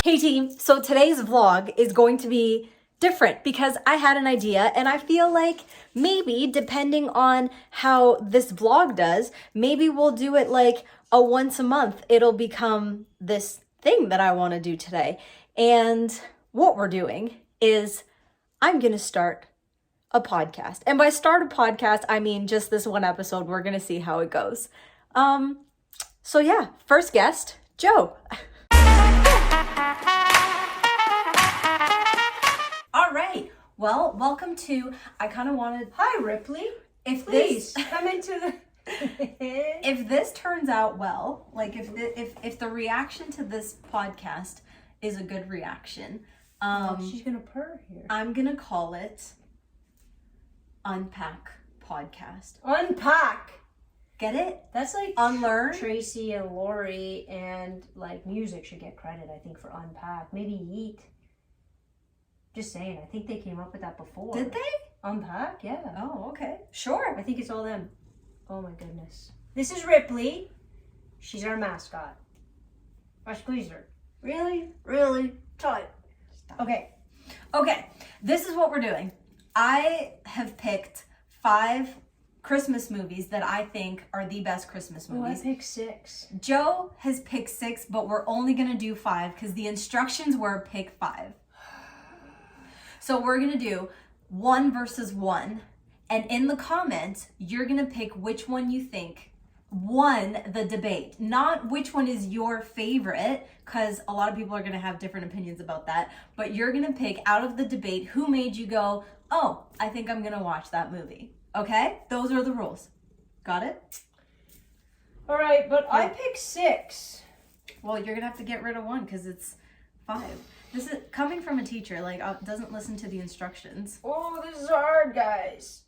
Hey team, so today's vlog is going to be different because I had an idea and I feel like maybe depending on how this vlog does, maybe we'll do it like a once a month. It'll become this thing that I want to do today. And what we're doing is I'm going to start a podcast. And by start a podcast, I mean just this one episode. We're going to see how it goes. So yeah, first guest, Joe. All right. Well, welcome to, I kind of wanted, hi Ripley. Please come into the if this turns out well, like if the reaction to this podcast is a good reaction, she's gonna purr here. I'm gonna call it Unpack Podcast. Unpack. Get it? That's like Unlearn. Tracy and Lori and like music should get credit, I think, for Unpack. Maybe Yeet. Just saying, I think they came up with that before. Did they? Unpack, yeah. Oh, okay. Sure. I think it's all them. Oh my goodness. This is Ripley. She's our mascot. I squeezed her. Really? Really? Tight. Okay. Okay. This is what we're doing. I have picked 5 Christmas movies that I think are the best Christmas movies. I picked 6. Joe has picked 6, but we're only going to do 5 because the instructions were pick 5. So we're going to do 1 versus 1. And in the comments, you're going to pick which one you think won the debate. Not which one is your favorite, because a lot of people are going to have different opinions about that. But you're going to pick out of the debate who made you go, oh, I think I'm going to watch that movie. Okay? Those are the rules. Got it? All right, but I picked 6. Well, you're going to have to get rid of 1 because it's 5. This is coming from a teacher, like, doesn't listen to the instructions. Oh, this is hard, guys.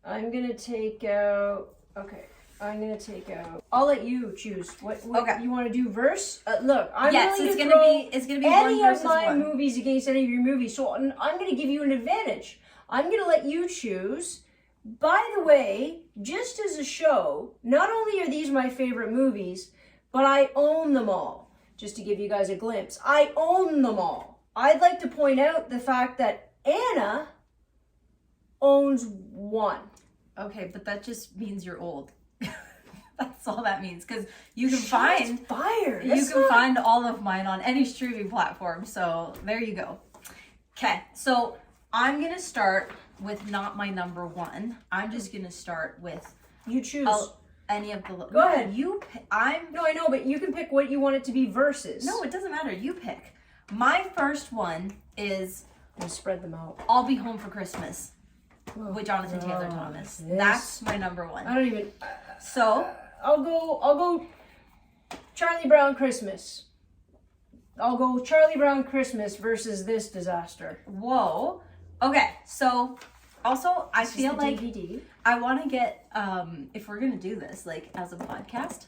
I'm gonna take out. Okay, I'm gonna take out. I'll let you choose. What okay. You want to do? Verse? Look, I'm it's gonna be any 1 versus of my 1. movies against any of your movies. So I'm gonna give you an advantage. I'm gonna let you choose. By the way, just as a show, not only are these my favorite movies, but I own them all. Just to give you guys a glimpse, I own them all. I'd like to point out the fact that Anna owns 1. Okay, but that just means you're old. That's all that means, because you can find all of mine on any streaming platform. So there you go. Okay, so I'm gonna start with not my number 1. I'm just gonna start with you choose. Any of the... Go ahead. No, I know, but you can pick what you want it to be versus. No, it doesn't matter. You pick. My first one is... I'll spread them out. I'll Be Home for Christmas with Jonathan Taylor Thomas. Yes. That's my number 1. I don't even... So... I'll go Charlie Brown Christmas. I'll go Charlie Brown Christmas versus this disaster. Whoa. Okay, so... Also, I feel like DVD. I want to get, if we're going to do this, like, as a podcast,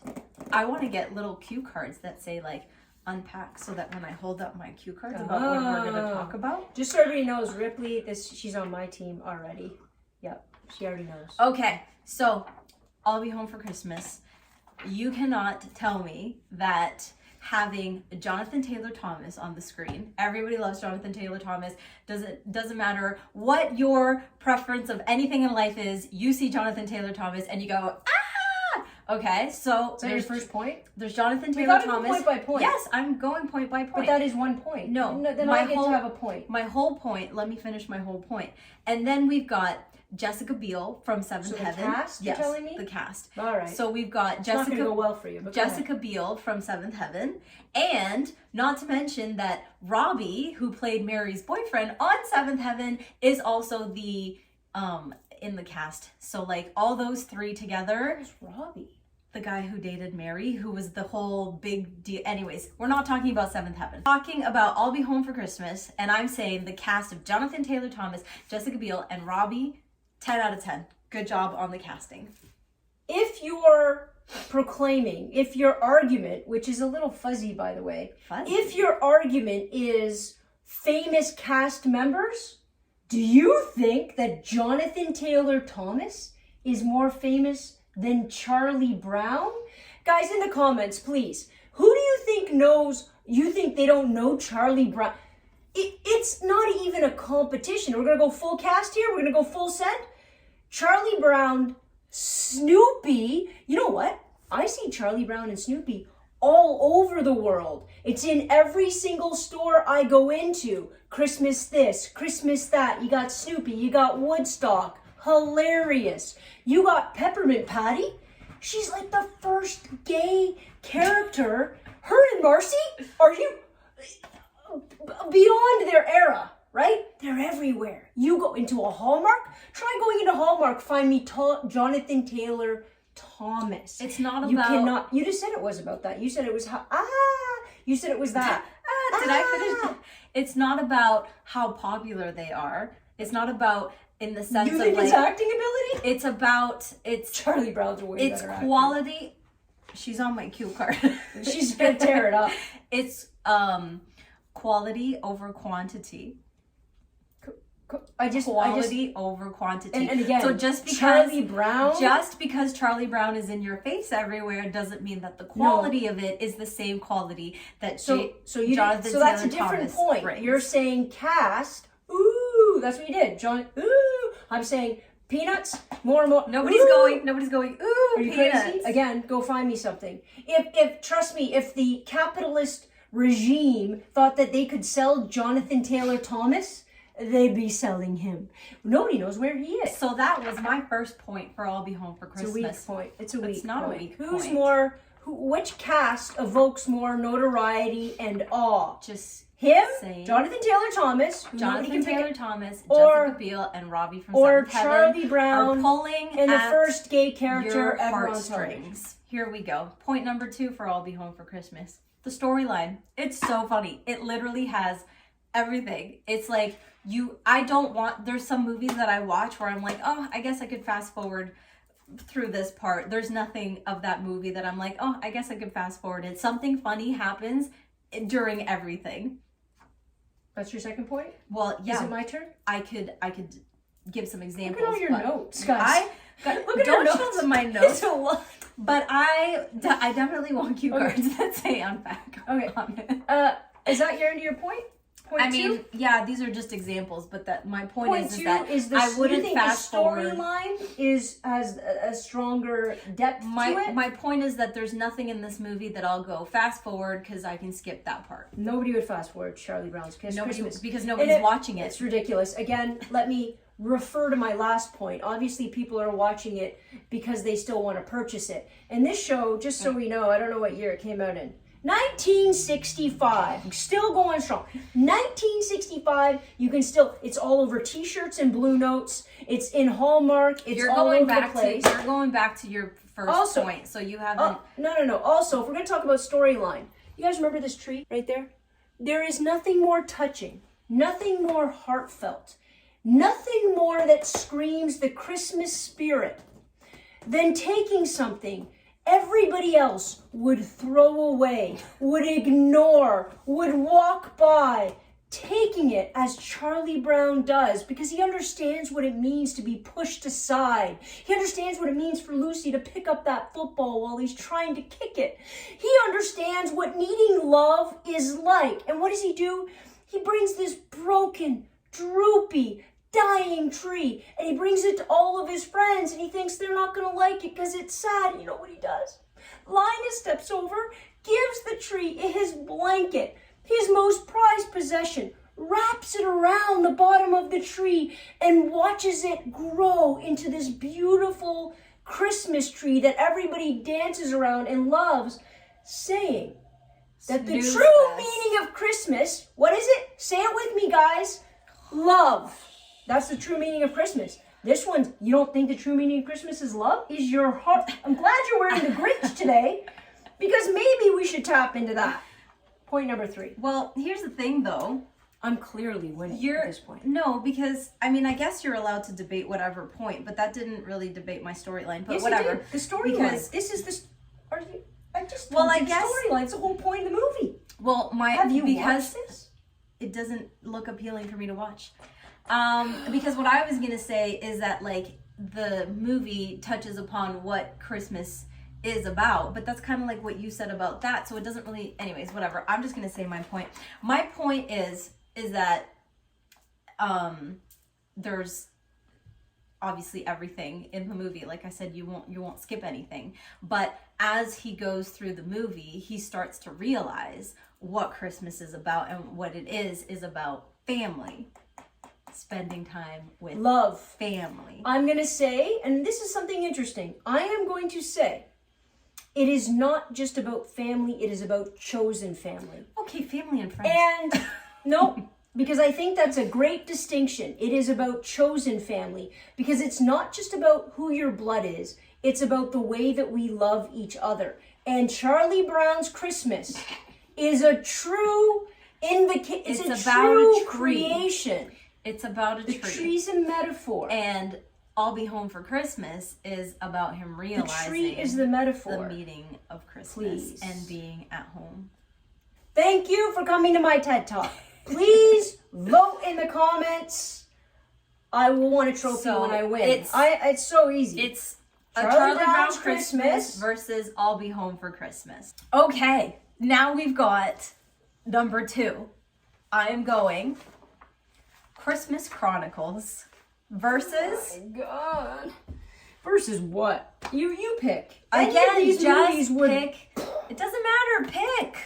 I want to get little cue cards that say, like, Unpack, so that when I hold up my cue cards about what we're going to talk about. Just so everybody knows, Ripley, she's on my team already. Yep, she already knows. Okay, so I'll Be Home for Christmas. You cannot tell me that having Jonathan Taylor Thomas on the screen. Everybody loves Jonathan Taylor Thomas. Doesn't matter what your preference of anything in life is, you see Jonathan Taylor Thomas and you go, ah! Okay, so is that your first point? There's Jonathan Taylor Thomas. Go point by point. Yes, I'm going point by point. But that is 1 point. No, then I get to have a point. My whole point, let me finish my whole point. And then we've got Jessica Biel from Seventh Heaven. The cast, yes, you're telling me? The cast. All right. So we've got It's not Jessica. Gonna go well for you. But Jessica Biel from Seventh Heaven, and not to mention that Robbie, who played Mary's boyfriend on Seventh Heaven, is also the in the cast. So like all those 3 together. Who's Robbie? The guy who dated Mary, who was the whole big deal. Anyways, we're not talking about Seventh Heaven. Talking about I'll Be Home for Christmas, and I'm saying the cast of Jonathan Taylor Thomas, Jessica Biel, and Robbie. 10 out of 10. Good job on the casting. If you're proclaiming, if your argument, which is a little fuzzy by the way, if your argument is famous cast members, do you think that Jonathan Taylor Thomas is more famous than Charlie Brown? Guys, in the comments, please, Who do you think knows? You think they don't know Charlie Brown? It's not even a competition. We're going to go full cast here. We're going to go full set. Charlie Brown, Snoopy. You know what? I see Charlie Brown and Snoopy all over the world. It's in every single store I go into. Christmas this, Christmas that. You got Snoopy, you got Woodstock. Hilarious. You got Peppermint Patty. She's like the first gay character. Her and Marcy, are you beyond their era, right? They're everywhere. You go into a Hallmark, try going into Hallmark, find me Jonathan Taylor Thomas. It's not You about... cannot. You just said it was about that. You said it was you said it was that. Did I finish? It's not about how popular they are. It's not about in the sense You of think like... it's acting ability? It's about... It's Charlie Brown's a way it's better actor. quality. She's on my cue card. She's gonna tear it up. It's quality over quantity. Quality over quantity. And again, so just because Charlie Charlie Brown is in your face everywhere doesn't mean that the quality of it is the same quality that Jonathan so that's a Taylor different Thomas point. brings. You're saying cast. Ooh, that's what you did, John. Ooh, I'm saying peanuts. More. Nobody's ooh. going. Ooh, Are you peanuts. crazy? Again, go find me something. If trust me, if the capitalist regime thought that they could sell Jonathan Taylor Thomas, they'd be selling him. Nobody knows where he is. So that was my first point for I'll Be Home for Christmas. It's a weak point. It's a weak It's not point. a weak Who's point. more? Which cast evokes more notoriety and awe? Just Him, saying. Jonathan Taylor Thomas, who nobody Jonathan can Taylor pick, Thomas, or- Jessica Biel, and Robbie from or Seventh Heaven Charlie Brown are pulling and the at first gay character your ever on television. heartstrings. Here we go. Point number 2 for I'll Be Home for Christmas. The storyline. It's so funny. It literally has everything. It's like there's some movies that I watch where I'm like, oh, I guess I could fast forward through this part. There's nothing of that movie that I'm like, oh, I guess I could fast forward it. Something funny happens during everything. That's your second point? Well, yeah. Is it my turn? I could give some examples. Look at all your but notes, guys. Look at your don't notes. show them my notes. It's a lot. But I definitely want cue cards that say unpack Okay. on it. Is that your end of your point? Point I mean, two? yeah, these are just examples, but that my point Point is two that is I wouldn't you think fast the forward. storyline has a stronger depth to it? My point is that there's nothing in this movie that I'll go fast forward because I can skip that part. Nobody would fast forward Charlie Brown's Christmas. Because nobody's watching it. It's ridiculous. Again, let me refer to my last point. Obviously, people are watching it because they still want to purchase it. And this show, just so we know, I don't know what year it came out in. 1965, still going strong. 1965, you can still, it's all over t-shirts and Blue Notes. It's in Hallmark. It's all over the place. You're going back to your first point, so you haven't... No. Also, if we're going to talk about storyline, you guys remember this tree right there? There is nothing more touching, nothing more heartfelt, nothing more that screams the Christmas spirit than taking something everybody else would throw away, would ignore, would walk by, taking it as Charlie Brown does because he understands what it means to be pushed aside. He understands what it means for Lucy to pick up that football while he's trying to kick it. He understands what needing love is like. And what does he do? He brings this broken, droopy, dying tree and he brings it to all of his friends and he thinks they're not going to like it because it's sad. And you know what he does? Linus steps over, gives the tree his blanket, his most prized possession, wraps it around the bottom of the tree and watches it grow into this beautiful Christmas tree that everybody dances around and loves, saying that the true meaning of Christmas, what is it? Say it with me, guys. Love. That's the true meaning of Christmas. This one, you don't think the true meaning of Christmas is love? Is your heart? I'm glad you're wearing the Grinch today because maybe we should tap into that. Point number 3. Well, here's the thing, though. I'm clearly winning at this point. No, because, I mean, I guess you're allowed to debate whatever point, but that didn't really debate my storyline, but yes, whatever. The storyline. Because This is the... Are you... I just Well, I the guess... storyline. It's the whole point of the movie. Well, Have you because watched this? it doesn't look appealing for me to watch. Because what I was going to say is that, like, the movie touches upon what Christmas is about, but that's kind of like what you said about that, so it doesn't really, anyways, whatever. I'm just gonna say my point. My point is that there's obviously everything in the movie. Like I said, you won't skip anything, but as he goes through the movie, he starts to realize what Christmas is about, and what it is about family, spending time with love, family. I'm gonna say, and this is something interesting, I am going to say it is not just about family, it is about chosen family. Okay, family and friends. And no, because I think that's a great distinction. It is about chosen family, because it's not just about who your blood is, it's about the way that we love each other. And Charlie Brown's Christmas is a true invocation. It's a about true a tree. creation. It's about a tree. The tree's a metaphor. And I'll Be Home for Christmas is about him realizing the tree is the metaphor. The meaning of Christmas. Please. And being at home. Thank you for coming to my TED Talk. Please vote in the comments. I will want a trophy when I win. It's so easy. It's a Charlie Brown Christmas versus I'll Be Home for Christmas. Okay, now we've got number 2. I am going Christmas Chronicles versus... Oh my God. Versus what? You pick. Again, these just movies would... pick. It doesn't matter, pick.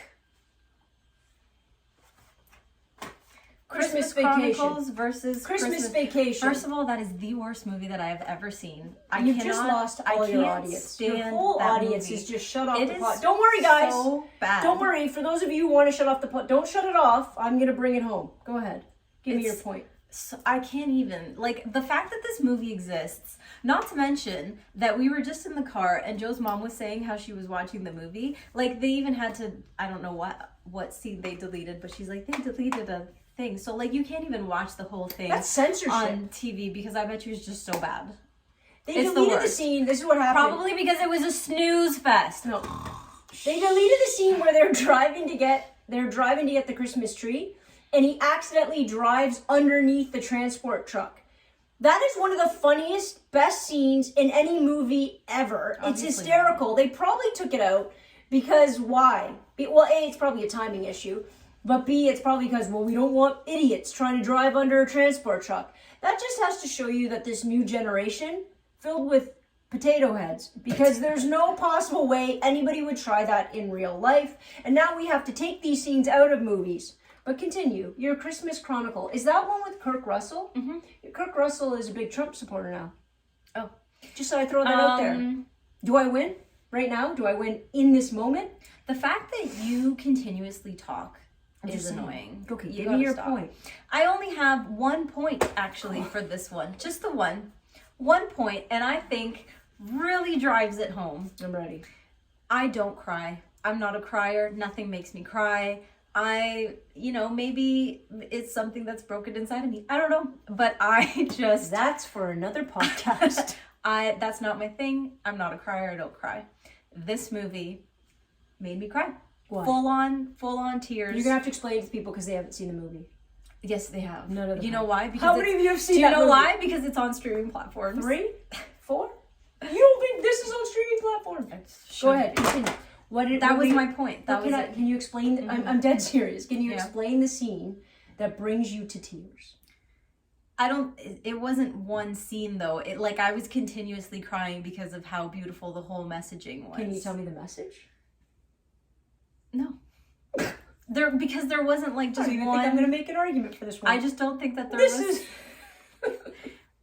Christmas Chronicles versus Christmas Vacation. First of all, that is the worst movie that I have ever seen. You've just lost all your audience. Your whole audience is just shut off the pod. Don't worry, guys. So bad. Don't worry. For those of you who want to shut off the pod, don't shut it off. I'm going to bring it home. Go ahead. Give me your point. So I can't even, like, the fact that this movie exists, not to mention that we were just in the car and Joe's mom was saying how she was watching the movie. Like, they even had to, I don't know what scene they deleted, but she's like, they deleted a thing. So, like, you can't even watch the whole thing. That's censorship. On TV, because I bet you it's just so bad. They deleted the scene. This is what happened. Probably because it was a snooze fest. No. They deleted the scene where they're driving to get the Christmas tree, and he accidentally drives underneath the transport truck. That is one of the funniest, best scenes in any movie ever. Obviously it's hysterical. They probably took it out because why? Well, A, it's probably a timing issue. But B, it's probably because, well, we don't want idiots trying to drive under a transport truck. That just has to show you that this new generation, filled with potato heads, because there's no possible way anybody would try that in real life. And now we have to take these scenes out of movies. But continue. Your Christmas Chronicle. Is that one with Kirk Russell? Mm-hmm. Kirk Russell is a big Trump supporter now. Oh. Just so I throw that out there. Do I win right now? Do I win in this moment? The fact that you continuously talk is annoying. Okay, give me your point. I only have 1 point actually for this one. Just the one. 1 point, and I think really drives it home. I'm ready. I don't cry. I'm not a crier. Nothing makes me cry. Maybe it's something that's broken inside of me. I don't know. But I just... That's for another podcast. That's not my thing. I'm not a crier. I don't cry. This movie made me cry. What? Full on tears. You're gonna have to explain it to people because they haven't seen the movie. Yes, they have. None of them. You know why? Because how many of you have seen that movie? Do you know why? Because it's on streaming platforms. 3? 4? You don't think this is on streaming platforms? Go ahead, continue. That was my point. Can you explain? Mm-hmm. I'm dead serious. Can you explain the scene that brings you to tears? It wasn't one scene though. I was continuously crying because of how beautiful the whole messaging was. Can you tell me the message? No. Because there wasn't just one. I think I'm going to make an argument for this one. I just don't think that there was...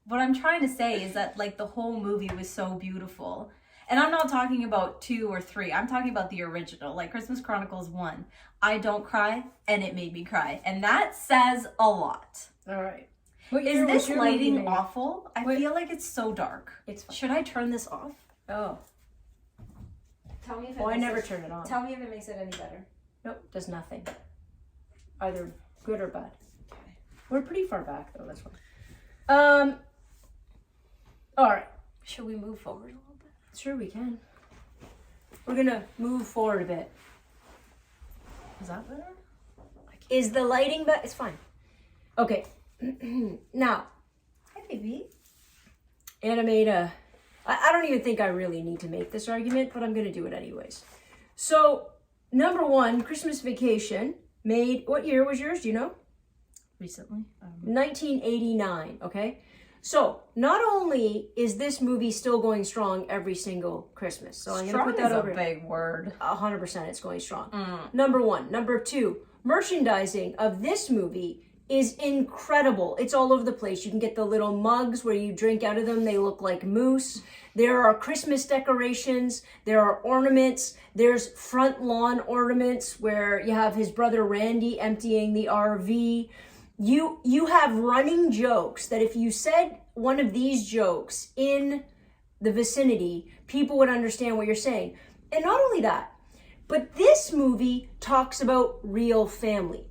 What I'm trying to say is that the whole movie was so beautiful. And I'm not talking about 2 or 3. I'm talking about the original, Christmas Chronicles 1. I don't cry, and it made me cry. And that says a lot. All right. Is this lighting awful? I feel like it's so dark. It's fine. Should I turn this off? Oh. Tell me if I never turn it on. Tell me if it makes it any better. Nope, does nothing. Either good or bad. Okay. We're pretty far back though, that's fine. Alright. Should we move forward a little bit? Sure we can. We're gonna move forward a bit. Is that better? Is the lighting better? It's fine. Okay. Now. Hi, baby. Anna made a I don't even think I really need to make this argument, but I'm going to do it anyways. So, number one, Christmas Vacation made, what year was yours? Do you know? Recently. 1989, okay? So, not only is this movie still going strong every single Christmas. So I'm going to put that over. Strong is a big word. 100% it's going strong. Number one. Number two, merchandising of this movie is incredible. It's all over the place. You can get the little mugs where you drink out of them. They look like moose. There are Christmas decorations. There are ornaments. There's front lawn ornaments where you have his brother Randy emptying the RV. You have running jokes that if you said one of these jokes in the vicinity, people would understand what you're saying. And not only that, but this movie talks about real family.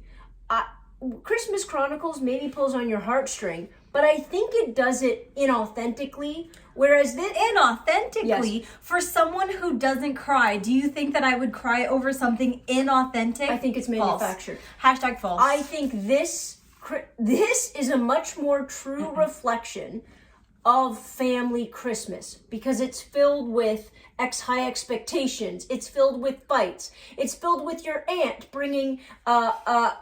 Christmas Chronicles maybe pulls on your heartstring, but I think it does it inauthentically. Whereas this inauthentically, yes. For someone who doesn't cry, do you think that I would cry over something inauthentic? I think it's manufactured. False. Hashtag false. I think this is a much more true reflection of family Christmas because it's filled with high expectations. It's filled with fights. It's filled with your aunt bringing a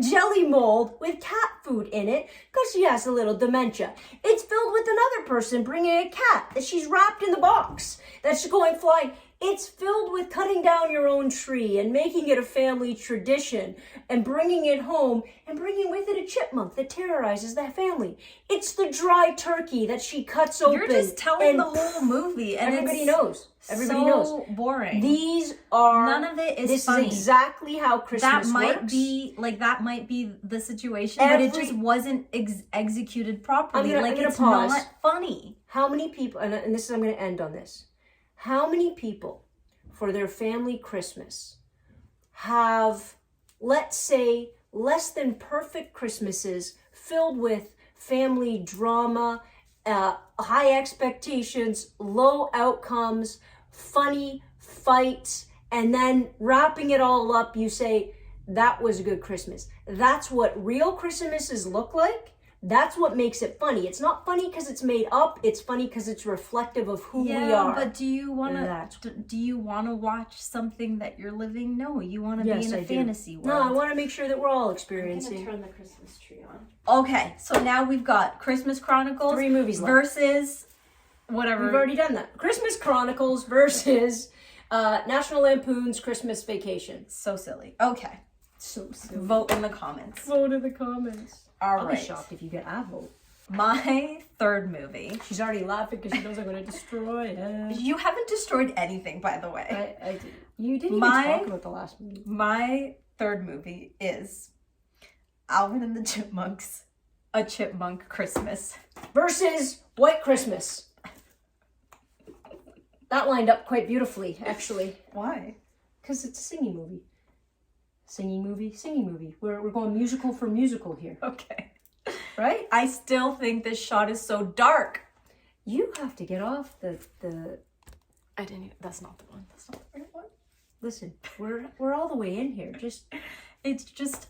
jelly mold with cat food in it because she has a little dementia. It's filled with another person bringing a cat that she's wrapped in the box that's going flying. It's filled with cutting down your own tree and making it a family tradition and bringing it home and bringing with it a chipmunk that terrorizes that family. It's the dry turkey that she cuts open. You're just telling the whole movie, and everybody knows. Everybody knows. So boring. These are none of it is this funny. Is exactly how Christmas might be the situation, but it just wasn't executed properly. It's pause. Not funny. How many people? And this is I'm going to end on this. How many people, for their family Christmas, have, let's say, less than perfect Christmases filled with family drama, high expectations, low outcomes, funny fights, and then wrapping it all up, you say, that was a good Christmas. That's what real Christmases look like. That's what makes it funny. It's not funny because it's made up. It's funny because it's reflective of who we are. But do you want to watch something that you're living? No, you want to be in a fantasy world. No, I want to make sure that we're all experiencing. I'm going to turn the Christmas tree on. Okay, so now we've got Christmas Chronicles 3 movies left. Versus whatever. We've already done that. Christmas Chronicles versus National Lampoon's Christmas Vacation. So silly. Okay. So silly. Vote in the comments. Vote in the comments. I'll be shocked if you get a vote. My third movie. She's already laughing because she knows I'm going to destroy it. You haven't destroyed anything, by the way. I did. You didn't even talk about the last movie. My third movie is Alvin and the Chipmunks, A Chipmunk Christmas. Versus White Christmas. That lined up quite beautifully, actually. Why? Because it's a singing movie. Singing movie. We're going musical for musical here. Okay. Right? I still think this shot is so dark. You have to get off the I didn't even, that's not the one. That's not the right one. Listen, we're all the way in here. It's just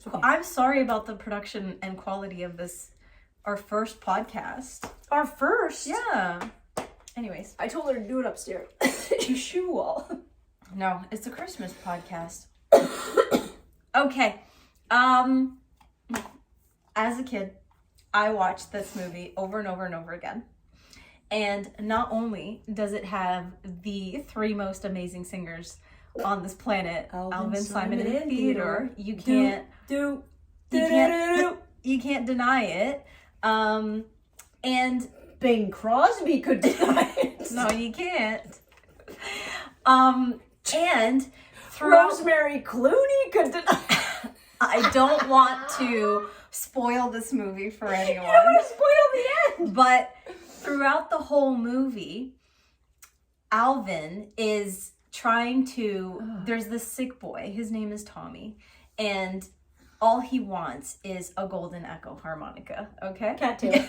okay. I'm sorry about the production and quality of this, our first podcast. Our first? Yeah. Anyways. I told her to do it upstairs. You shoe wall. No, it's a Christmas podcast. Okay. As a kid, I watched this movie over and over and over again. And not only does it have the 3 most amazing singers on this planet, Alvin, Simon, and Theodore, you can't deny it. And Bing Crosby could deny it. No, you can't. And Rosemary Clooney could deny it. I don't want to spoil this movie for anyone. You don't want to spoil the end. But throughout the whole movie, Alvin is trying to... There's this sick boy. His name is Tommy. And all he wants is a golden echo harmonica. Okay? Cattail.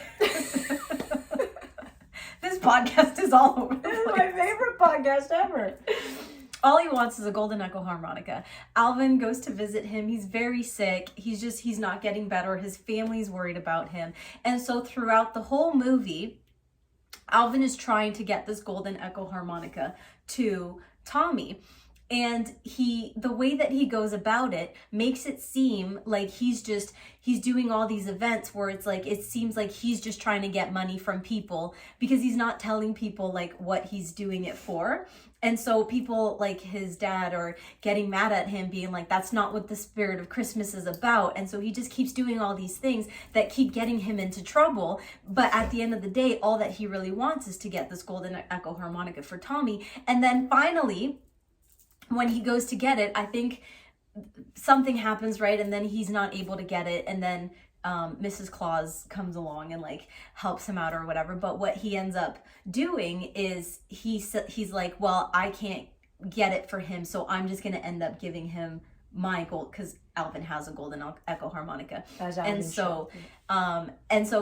This podcast is all over the This is place. my favorite podcast ever. All he wants is a golden echo harmonica. Alvin goes to visit him. He's very sick. He's not getting better. His family's worried about him. And so throughout the whole movie, Alvin is trying to get this golden echo harmonica to Tommy. And the way that he goes about it makes it seem like he's doing all these events where it's like, it seems like he's just trying to get money from people, because he's not telling people like what he's doing it for. And so people like his dad are getting mad at him, being like, that's not what the spirit of Christmas is about. And so he just keeps doing all these things that keep getting him into trouble. But at the end of the day, all that he really wants is to get this golden echo harmonica for Tommy. And then finally, when he goes to get it, I think something happens, right? And then he's not able to get it. And then Mrs. Claus comes along and like helps him out or whatever. But what he ends up doing is he's like, well, I can't get it for him, so I'm just going to end up giving him my gold, because Alvin has a golden echo harmonica. And so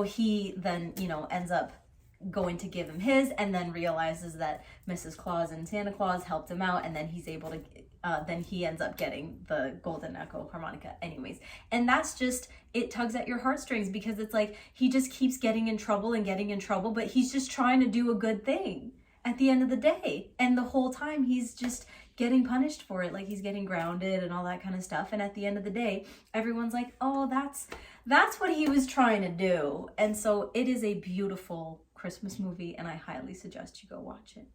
he then, ends up going to give him his, and then realizes that Mrs. Claus and Santa Claus helped him out, and then he's able to then he ends up getting the golden echo harmonica anyways. And that's just, it tugs at your heartstrings, because it's like he just keeps getting in trouble, but he's just trying to do a good thing at the end of the day, and the whole time he's just getting punished for it, like he's getting grounded and all that kind of stuff. And at the end of the day, everyone's like, oh, that's what he was trying to do. And so it is a beautiful Christmas movie, and I highly suggest you go watch it.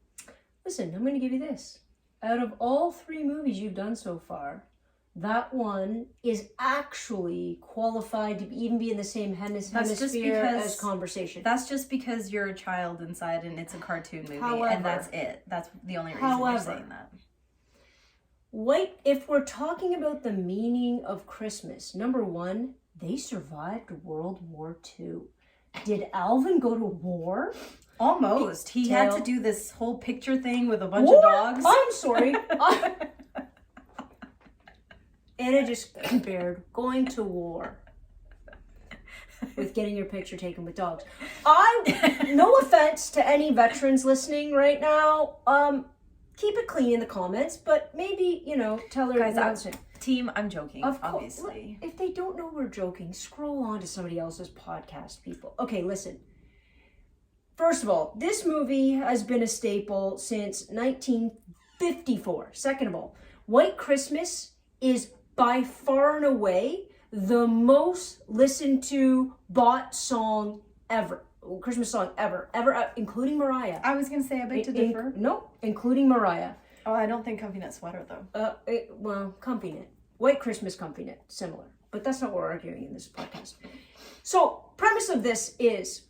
Listen, I'm going to give you this. Out of all 3 movies you've done so far, that one is actually qualified to even be in the same hemisphere as Conversation. That's just because you're a child inside and it's a cartoon movie. However, and that's it. That's the only reason you're saying that. If we're talking about the meaning of Christmas, number 1, they survived World War II. Did Alvin go to war? Almost. He had to do this whole picture thing with a bunch of dogs. I'm sorry. Anna just compared going to war with getting your picture taken with dogs. No offense to any veterans listening right now. Keep it clean in the comments, but maybe, tell her. Guys, team, I'm joking, obviously. If they don't know we're joking, scroll on to somebody else's podcast, people. Okay, listen. First of all, this movie has been a staple since 1954. Second of all, White Christmas is by far and away the most listened to, bought song ever. Christmas song ever, including Mariah. I was going to say, I beg to differ. No, including Mariah. Oh, I don't think Comfy Knit Sweater, though. Comfy Knit. White Christmas Comfy Knit. Similar. But that's not what we're arguing in this podcast. So, premise of this is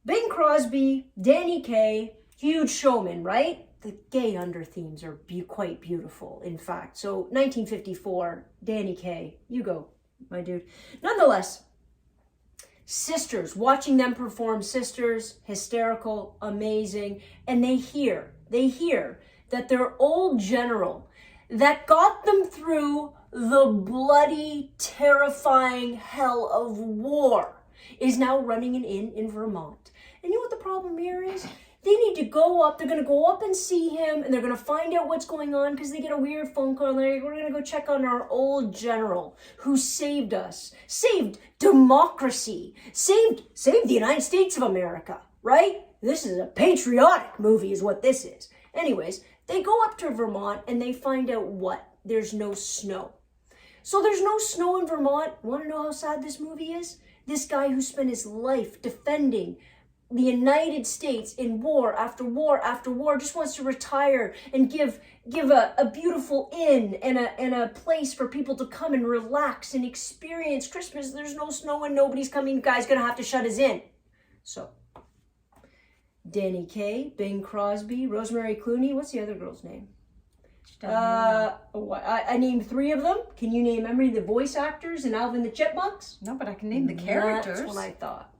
Bing Crosby, Danny Kaye, huge showman, right? The gay under themes are quite beautiful, in fact. So, 1954, Danny Kaye. You go, my dude. Nonetheless, sisters, watching them perform, sisters, hysterical, amazing. And they hear that their old general that got them through the bloody, terrifying hell of war is now running an inn in Vermont. And you know what the problem here is? They need to go up. They're going to go up and see him, and they're going to find out what's going on, because they get a weird phone call. And they're like, we're going to go check on our old general who saved us, saved democracy, saved the United States of America, right? This is a patriotic movie is what this is. Anyways, they go up to Vermont, and they find out what? There's no snow. So there's no snow in Vermont. Want to know how sad this movie is? This guy who spent his life defending the United States in war after war after war just wants to retire and give a beautiful inn and a place for people to come and relax and experience Christmas. There's no snow and nobody's coming. Guy's gonna have to shut his inn. So Danny Kaye, Bing Crosby, Rosemary Clooney. What's the other girl's name? I named 3 of them. Can you name any of the voice actors in Alvin the Chipmunks? No, but I can name the characters. That's what I thought.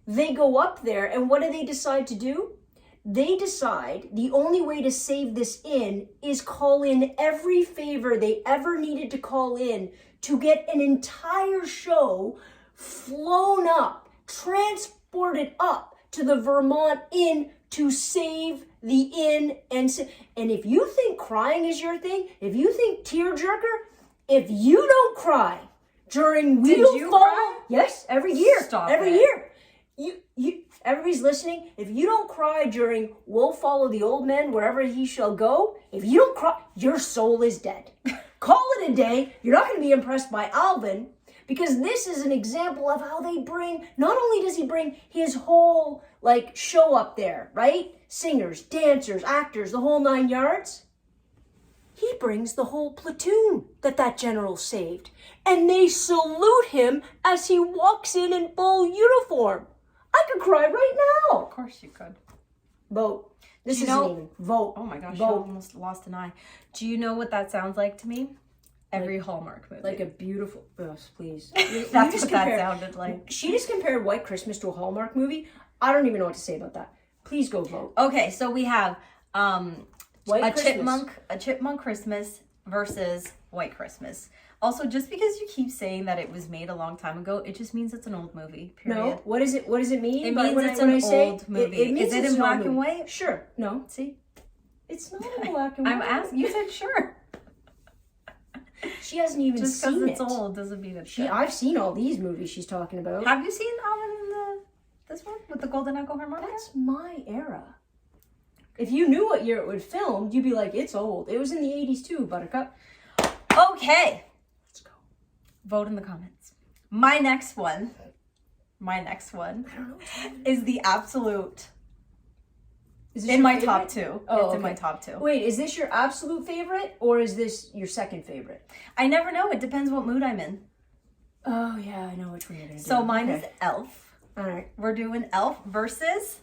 They go up there, and what do they decide to do? They decide the only way to save this inn is call in every favor they ever needed to call in to get an entire show flown up, transported up to the Vermont Inn to save the inn. And if you think crying is your thing, if you think tearjerker, if you don't cry during Did you cry? Yes, every year. Stop every it. year. everybody's listening. If you don't cry during "We'll follow the old man wherever he shall go," if you don't cry, your soul is dead. Call it a day. You're not going to be impressed by Alvin, because this is an example of how they bring, not only does he bring his whole like show up there, right? Singers, dancers, actors, the whole 9 yards. He brings the whole platoon that general saved. And they salute him as he walks in full uniform. I could cry right now. Of course you could. Vote. This isn't even. Vote. Oh my gosh, Vote. you almost lost an eye. Do you know what that sounds like to me? Every Hallmark movie. Like a beautiful... Oh, please. That's what that sounded like. She just compared White Christmas to a Hallmark movie. I don't even know what to say about that. Please go vote. Okay, so we have White a chipmunk Christmas versus White Christmas. Also, just because you keep saying that it was made a long time ago, it just means it's an old movie. Period. No, what does it mean? It means it's an old movie. Is it in black and white? Sure. No. See? It's not in black and white. I'm asking. You said sure. She hasn't even just seen it. Just because it's old doesn't mean it's good. I've seen all these movies she's talking about. Have you seen Alvin in this one with the golden echo harmonica? That's my era. If you knew what year it was filmed, you'd be like, it's old. It was in the 80s too, Buttercup. Okay. Let's go. Vote in the comments. My next one I don't know. is the absolute... Is this in your my favorite? top two. Oh, it's okay. in my top two. Wait, is this your absolute favorite or is this your second favorite? I never know. It depends what mood I'm in. Oh, yeah, I know which one you're going to do. So mine is Elf. All right. We're doing Elf versus...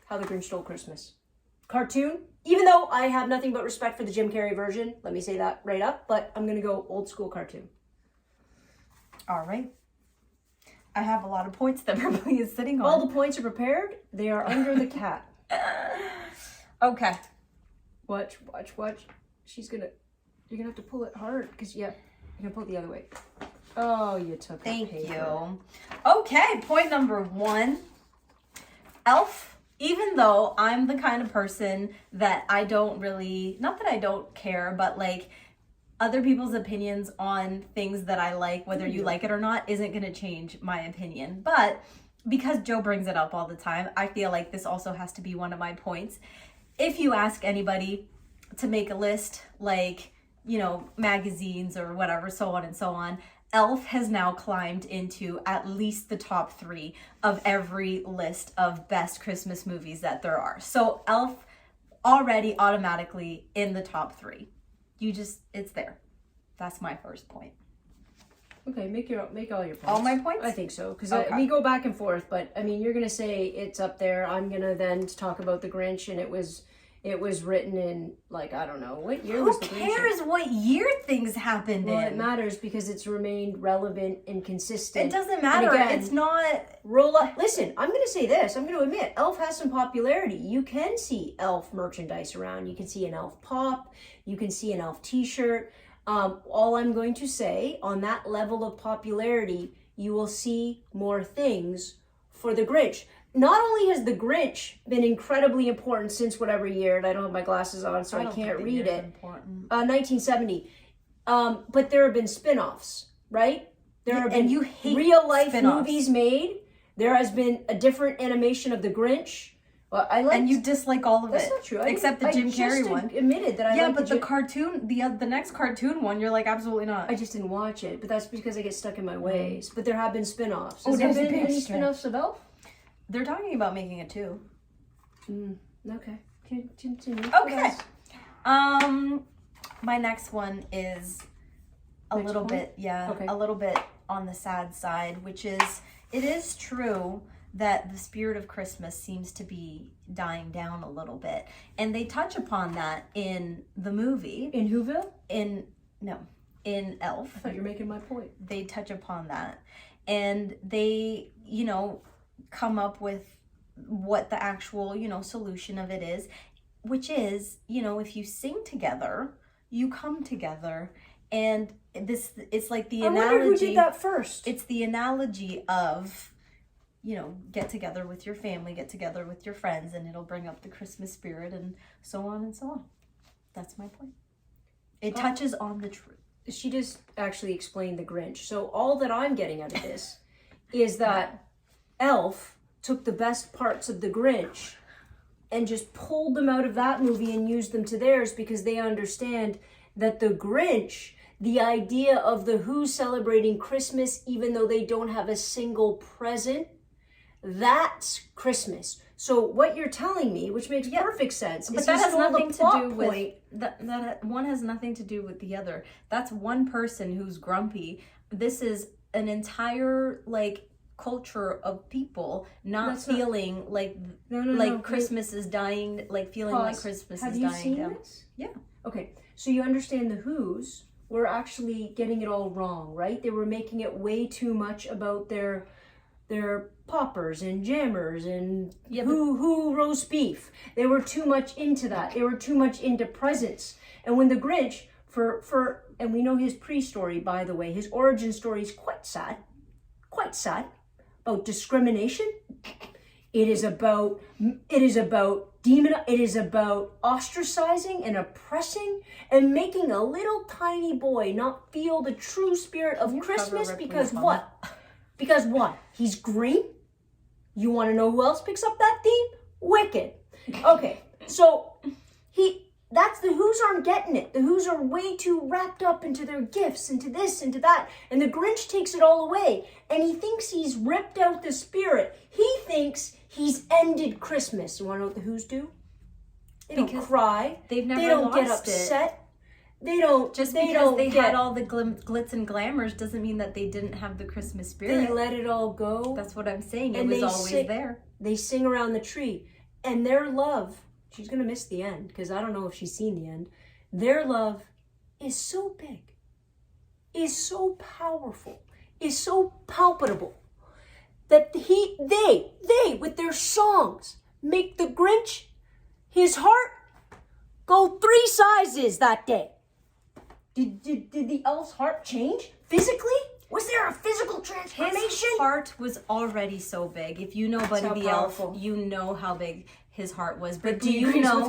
How the Grinch Stole Christmas. Cartoon. Even though I have nothing but respect for the Jim Carrey version. Let me say that right up. But I'm going to go old school cartoon. All right. I have a lot of points that probably is sitting on. All the points are prepared. They are under the cat. Okay. Watch. She's going to... You're going to have to pull it hard. Because, yeah, you're going to pull it the other way. Oh, you took it. Thank you. Okay, point number 1. Elf. Even though I'm the kind of person that I don't really... Not that I don't care, but like... Other people's opinions on things that I like, whether you like it or not, isn't going to change my opinion. But because Joe brings it up all the time, I feel like this also has to be one of my points. If you ask anybody to make a list, like, you know, magazines or whatever, so on and so on, Elf has now climbed into at least the top 3 of every list of best Christmas movies that there are. So Elf already automatically in the top 3. It's there. That's my first point. Okay, make all your points. All my points? I think so, because Okay. we go back and forth. But I mean, you're gonna say it's up there. I'm gonna then talk about the Grinch, and it was written in like I don't know what year was the Grinch. Who cares what year things happened Well, in? it matters because it's remained relevant and consistent. It doesn't matter. And again, It's not. roll up. Listen, I'm going to say this. I'm going to admit, Elf has some popularity. You can see Elf merchandise around. You can see an Elf pop. You can see an Elf t-shirt. All I'm going to say, on that level of popularity, you will see more things for the Grinch. Not only has the Grinch been incredibly important since whatever year, and I don't have my glasses on, so I can't read it. 1970. But there have been spin-offs, right? There have been you hate real-life spin-offs. movies made. There has been a different animation of the Grinch. Well, And you dislike all of That's it. not true. Except the Jim Carrey one. Admitted that I Yeah, like but the cartoon, the next cartoon one, you're like, absolutely not. I just didn't watch it, but that's because I get stuck in my ways. But there have been spin-offs. Oh, Has there there's been been any spin-offs. spin-offs of Elf? They're talking about making it too. Okay. Continue. Okay. My next one is a Next little one? bit, Okay. a little bit on the sad side, which is, it is true that the spirit of Christmas seems to be dying down a little bit. And they touch upon that in the movie. In Whoville? In Elf. I thought you were making my point. They touch upon that. And they, you know, come up with what the actual, you know, solution of it is, which is, you know, if you sing together, you come together. And it's like the analogy. I wonder who did that first. It's the analogy of, you know, get together with your family, get together with your friends, and it'll bring up the Christmas spirit and so on and so on. That's my point. It touches on the truth. She just actually explained the Grinch. So all that I'm getting out of this is that Elf took the best parts of the Grinch and just pulled them out of that movie and used them to theirs because they understand that the Grinch, the idea of the Who celebrating Christmas even though they don't have a single present, that's Christmas. So what you're telling me, which makes perfect sense, but is that he has stole nothing the to plot do point. with that one has nothing to do with the other. That's one person who's grumpy. This is an entire like culture of people not feeling like Christmas is dying, like feeling like Christmas is dying. Have you seen this? Yeah. Okay, so you understand the Who's were actually getting it all wrong, right? They were making it way too much about their poppers and jammers and who roast beef. They were too much into that. They were too much into presents. And when the Grinch, and we know his pre-story, by the way, his origin story is quite sad, about discrimination. It is about ostracizing and oppressing and making a little tiny boy not feel the true spirit of Christmas because what? Because what? He's green? You want to know who else picks up that theme? Wicked. Okay, so that's the Who's aren't getting it. The Who's are way too wrapped up into their gifts, into this, into that. And the Grinch takes it all away. And he thinks he's ripped out the spirit. He thinks he's ended Christmas. You want to know what the Who's do? They don't cry. They've never They don't lost get upset. They don't. Just because they had all the glitz and glamours doesn't mean that they didn't have the Christmas spirit. They let it all go. That's what I'm saying. It was always there. They sing around the tree. And their love, she's going to miss the end because I don't know if she's seen the end. Their love is so big, is so powerful, is so palpable that they with their songs make the Grinch, his heart, go 3 sizes that day. Did the elf's heart change physically? Was there a physical transformation? His heart was already so big. If you know Buddy the Elf, you know how big his heart was. But do you know?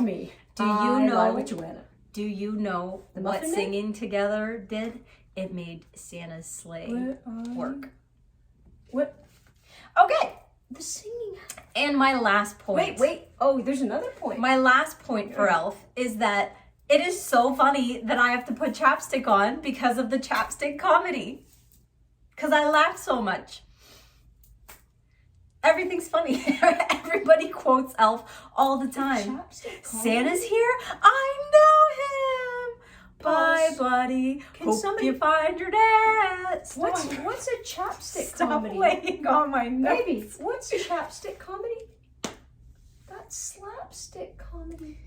Do you know what singing together did? It made Santa's sleigh work. What? Okay. The singing. And my last point. Wait. Oh, there's another point. My last point for Elf is that it is so funny that I have to put chapstick on because of the chapstick comedy. Because I laugh so much. Everything's funny. Everybody quotes Elf all the time. Santa's here? I know him. Bye, buddy. Hope you find your dad. What's a chapstick comedy? Stop laying on my notes. Baby, what's a chapstick comedy? That's slapstick comedy.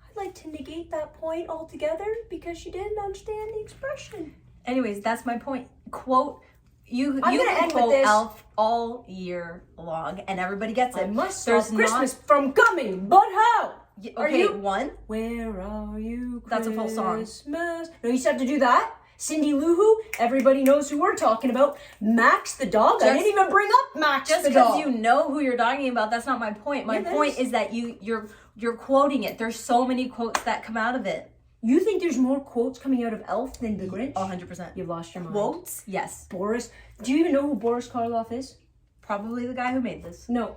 I'd like to negate that point altogether because she didn't understand the expression. Anyways, that's my point. Quote, you I'm gonna can end quote with this. Elf all year long, and everybody gets it. I must stop Christmas from coming, but how? Okay, one. Where are you, Christmas? That's a full song. No, you just have to do that. Cindy Lou Who, everybody knows who we're talking about. Max the dog. I didn't even bring up Max the dog. Just because you know who you're talking about, that's not my point. My point is that you're quoting it. There's so many quotes that come out of it. You think there's more quotes coming out of Elf than the Grinch? 100%. You've lost your mind. Quotes? Yes. Boris. Do you even know who Boris Karloff is? Probably the guy who made this. No.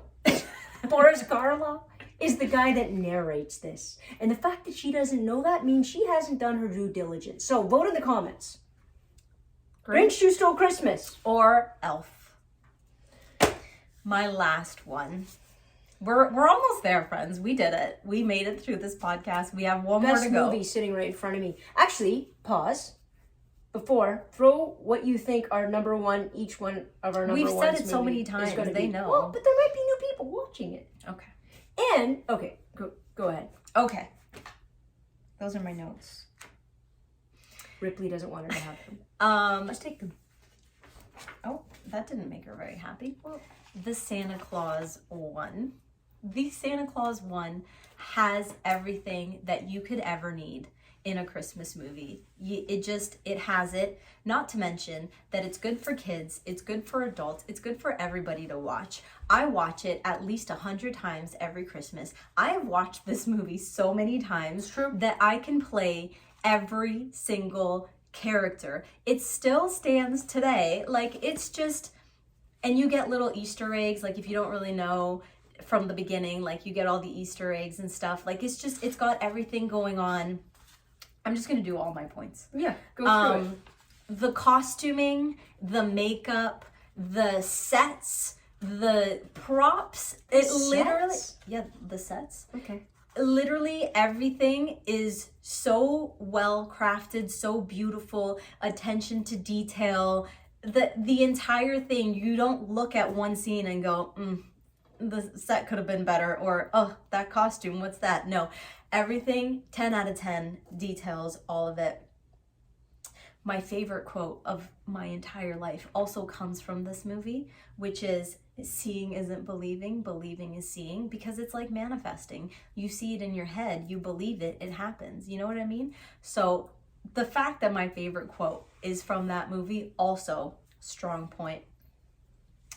Boris Karloff is the guy that narrates this. And the fact that she doesn't know that means she hasn't done her due diligence. So vote in the comments. Grinch Who Stole Christmas. Or Elf. My last one. We're almost there, friends. We did it. We made it through this podcast. We have one more to go. Best movie sitting right in front of me. Actually, pause. Before, throw what you think are number one, each one of our number ones. We've said it so many times. They know. Well, but there might be new people watching it. Okay. And, okay, go ahead. Okay. Those are my notes. Ripley doesn't want her to have them. Just take them. Oh, that didn't make her very happy. Well, the Santa Claus one. The Santa Claus one has everything that you could ever need in a Christmas movie. It has it. Not to mention that it's good for kids, it's good for adults, it's good for everybody to watch. I watch it at least 100 times every Christmas. I have watched this movie so many times that I can play every single character. It still stands today. Like, it's just... And you get little Easter eggs, like if you don't really know from the beginning, like you get all the Easter eggs and stuff. Like it's got everything going on. I'm just gonna do all my points. Yeah, go through it. The costuming, the makeup, the sets, the props, literally, yeah, the sets. Okay. Literally everything is so well crafted, so beautiful, attention to detail. The entire thing, you don't look at one scene and go, the set could have been better, or oh, that costume, what's that? No, everything 10 out of 10, details, all of it. My favorite quote of my entire life also comes from this movie, which is, seeing isn't believing, believing is seeing, because it's like manifesting. You see it in your head, you believe it, it happens. You know what I mean? So the fact that my favorite quote is from that movie, also strong point.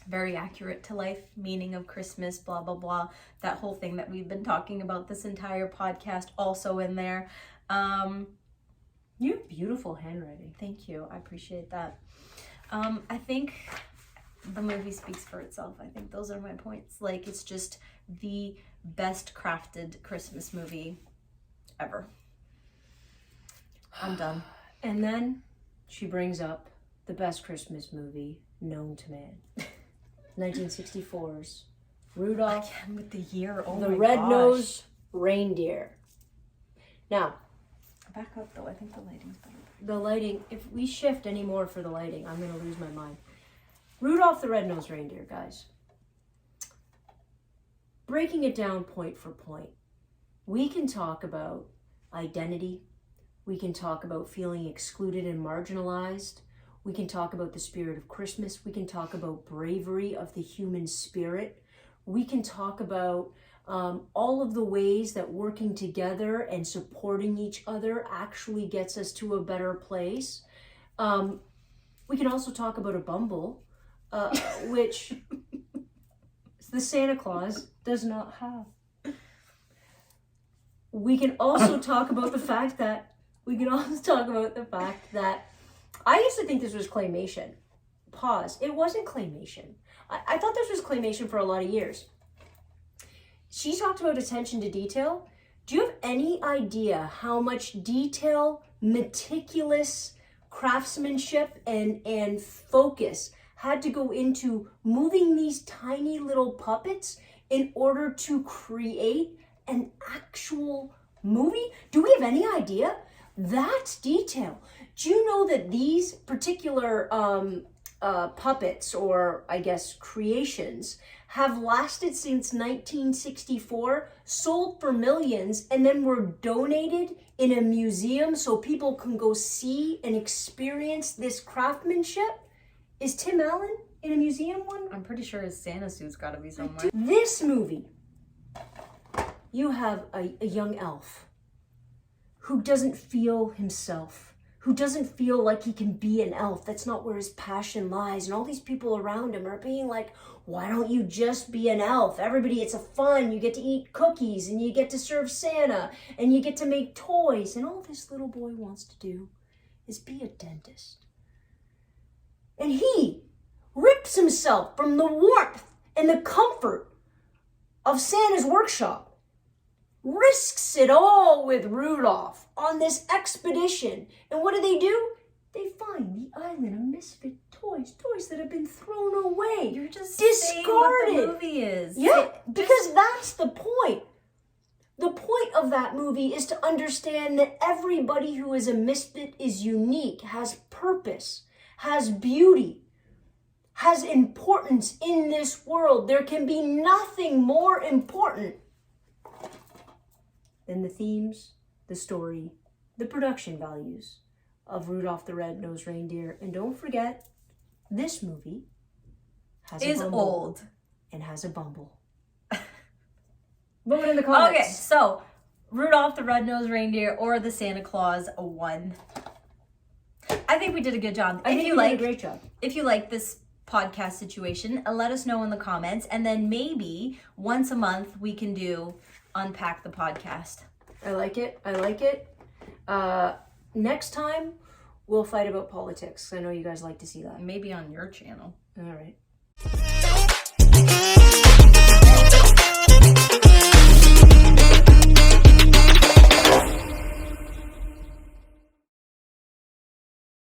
Very accurate to life, meaning of Christmas, blah, blah, blah. That whole thing that we've been talking about this entire podcast, also in there. You have beautiful handwriting. Thank you. I appreciate that. I think the movie speaks for itself. I think those are my points. Like, it's just the best crafted Christmas movie ever. I'm done. And then she brings up the best Christmas movie known to man. 1964's Rudolph. Again with the year. Oh the my Red-Nosed Reindeer. Now, back up though. I think the lighting's better. the lighting, if we shift any more for the lighting, I'm going to lose my mind. Rudolph the Red-Nosed Reindeer, guys. Breaking it down point for point, we can talk about identity. We can talk about feeling excluded and marginalized. We can talk about the spirit of Christmas. We can talk about bravery of the human spirit. We can talk about all of the ways that working together and supporting each other actually gets us to a better place. We can also talk about a bumble, which the Santa Claus does not have. We can also talk about the fact that I used to think this was claymation. Pause. It wasn't claymation. I thought this was claymation for a lot of years. She talked about attention to detail. Do you have any idea how much detail, meticulous craftsmanship, and focus had to go into moving these tiny little puppets in order to create an actual movie? Do we have any idea? That's detail. Do you know that these particular puppets, or I guess creations, have lasted since 1964, sold for millions, and then were donated in a museum so people can go see and experience this craftsmanship? Is Tim Allen in a museum one? I'm pretty sure his Santa suit's got to be somewhere. This movie, you have a young elf who doesn't feel himself, who doesn't feel like he can be an elf. That's not where his passion lies. And all these people around him are being like, why don't you just be an elf? Everybody, it's a fun. You get to eat cookies and you get to serve Santa and you get to make toys. And all this little boy wants to do is be a dentist. And he rips himself from the warmth and the comfort of Santa's workshop, risks it all with Rudolph on this expedition. And what do? They find the island of misfit toys that have been thrown away. You're just discarded. saying what the movie is. Yeah, because that's the point. The point of that movie is to understand that everybody who is a misfit is unique, has purpose, has beauty, has importance in this world. There can be nothing more important than the themes, the story, the production values of Rudolph the Red-Nosed Reindeer. And don't forget, this movie is old and has a bumble. Vote in the comments. Okay, so Rudolph the Red-Nosed Reindeer or the Santa Claus won. I think we did a good job. I think you did a great job. If you like this podcast situation, let us know in the comments, and then maybe once a month we can do Unpack the Podcast. I like it. Next time we'll fight about politics. I know you guys like to see that. Maybe on your channel. All right.